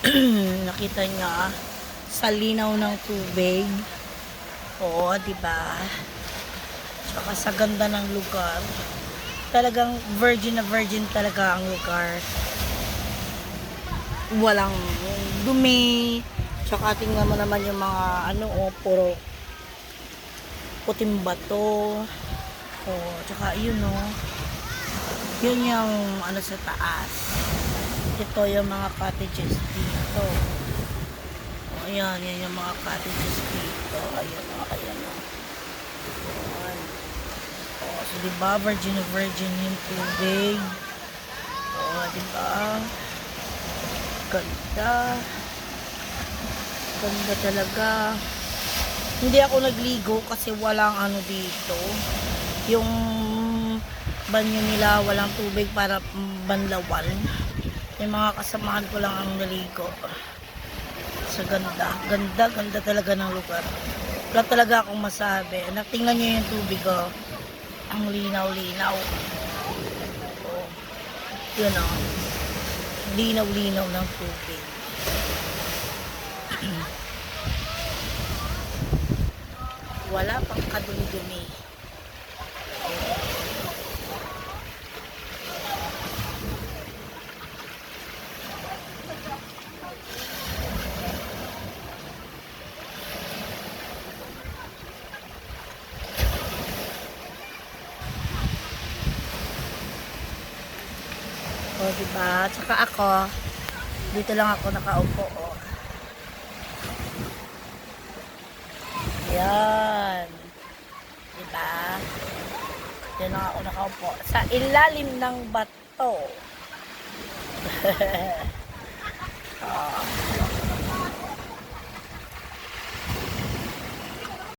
Nakita niya sa linaw ng tubig. Oo, 'di ba? Tsaka sa ganda ng lugar. Talagang virgin na virgin talaga ang lugar. Walang dumi. Tsaka tingnan mo naman yung mga puro puting bato. Oh, tsaka yun yun yung sa taas. Ito yung mga cottages dito. Oh, ayan yung mga cottages dito. Ayan. Ayan. Oh, so diba, virgin na virgin yung tubig. Oh, diba? Ganda. Ganda talaga. Hindi ako nagligo kasi walang dito. Yung banyo nila walang tubig para banlawan. Yung mga kasamahan ko lang ang naligo. Sa ganda talaga ng lugar. Wala talaga akong masabi. Tingnan nyo yung tubig, oh. Ang linaw-linaw. Oh. Yun, oh. Linaw-linaw ng tubig. Wala pang kadumi-dumi. O, diba? Tsaka ako, dito lang ako nakaupo, o. Yan. Diba? Dito lang ako nakaupo. Sa ilalim ng bato.